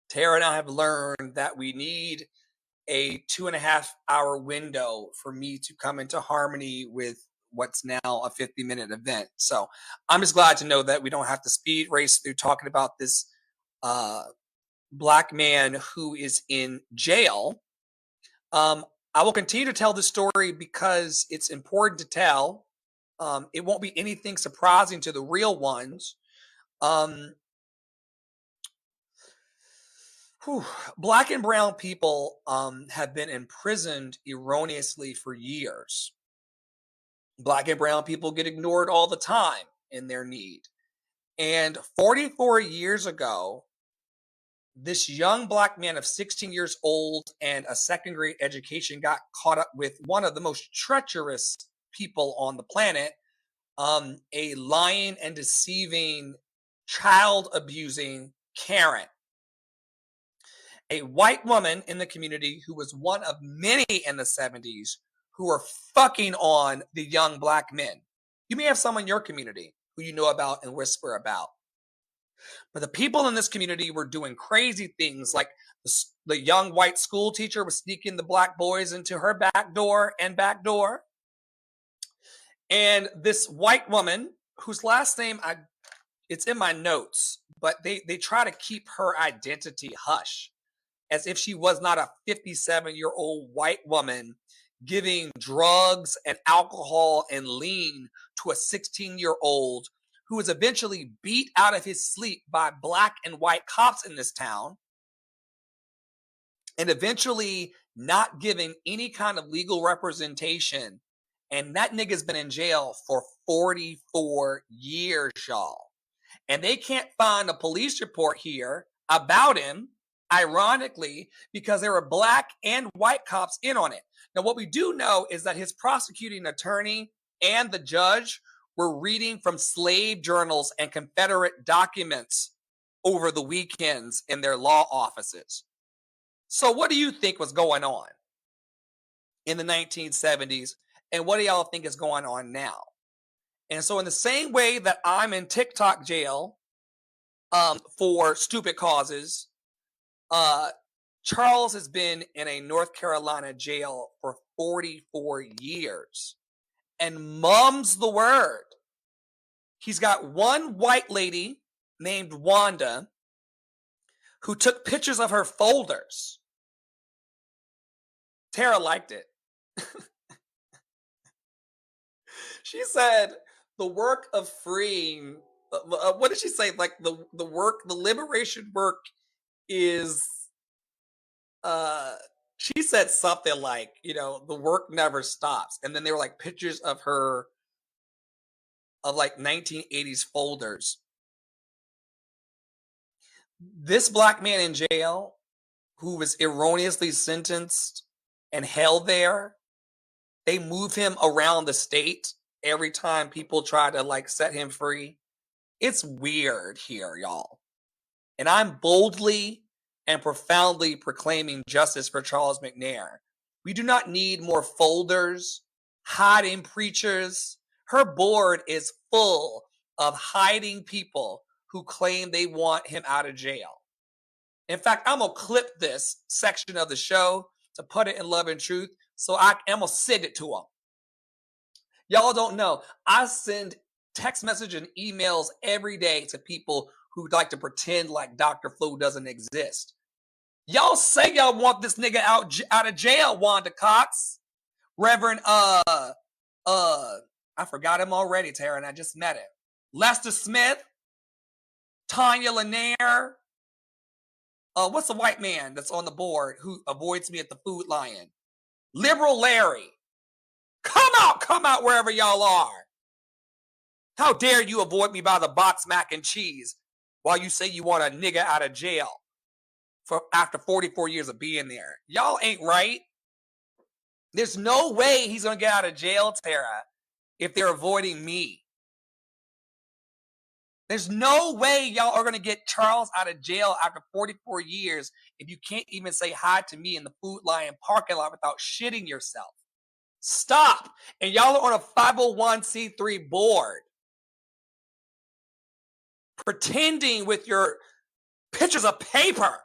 Tara and I have learned that we need a 2.5 hour window for me to come into harmony with what's now a 50-minute event. So I'm just glad to know that we don't have to speed race through talking about this uh, black man who is in jail. I will continue to tell this story because it's important to tell. It won't be anything surprising to the real ones. Um, Black and brown people have been imprisoned erroneously for years. Black and brown people get ignored all the time in their need. And 44 years ago, this young black man of 16 years old and a second grade education got caught up with one of the most treacherous people on the planet, a lying and deceiving, child abusing Karen. A white woman in the community who was one of many in the 70s who were fucking on the young black men. You may have some in your community who you know about and whisper about. But the people in this community were doing crazy things, like the young white school teacher was sneaking the black boys into her back door. And this white woman, whose last name, it's in my notes, but they try to keep her identity hush, as if she was not a 57-year-old white woman giving drugs and alcohol and lean to a 16-year-old who was eventually beat out of his sleep by black and white cops in this town, and eventually not giving any kind of legal representation. And that nigga's been in jail for 44 years, y'all. And they can't find a police report here about him, ironically, because there were black and white cops in on it. Now, what we do know is that his prosecuting attorney and the judge were reading from slave journals and Confederate documents over the weekends in their law offices. So what do you think was going on in the 1970s? And what do y'all think is going on now? And so in the same way that I'm in TikTok jail for stupid causes, Charles has been in a North Carolina jail for 44 years. And mum's the word. He's got one white lady named Wanda who took pictures of her folders. Tara liked it. She said the work of freeing, what did she say? Like the liberation work is, she said something like, the work never stops. And then they were like pictures of her, of like 1980s folders. This black man in jail who was erroneously sentenced and held there, they move him around the state every time people try to like set him free. It's weird here, y'all. And I'm boldly and profoundly proclaiming justice for Charles McNair. We do not need more folders, hiding preachers. Her board is full of hiding people who claim they want him out of jail. In fact, I'm going to clip this section of the show to put it in Love and Truth, so I'm going to send it to them. Y'all don't know, I send text messages and emails every day to people who like to pretend like Dr. Flu doesn't exist. Y'all say y'all want this nigga out of jail, Wanda Cox. Reverend, I forgot him already, Tara, and I just met him. Lester Smith, Tanya Lanier. What's the white man that's on the board who avoids me at the Food Lion? Liberal Larry. Come out wherever y'all are. How dare you avoid me by the box mac and cheese while you say you want a nigga out of jail after 44 years of being there? Y'all ain't right. There's no way he's going to get out of jail, Tara, if they're avoiding me. There's no way y'all are going to get Charles out of jail after 44 years if you can't even say hi to me in the Food Lion parking lot without shitting yourself. Stop. And y'all are on a 501c3 board, pretending with your pictures of paper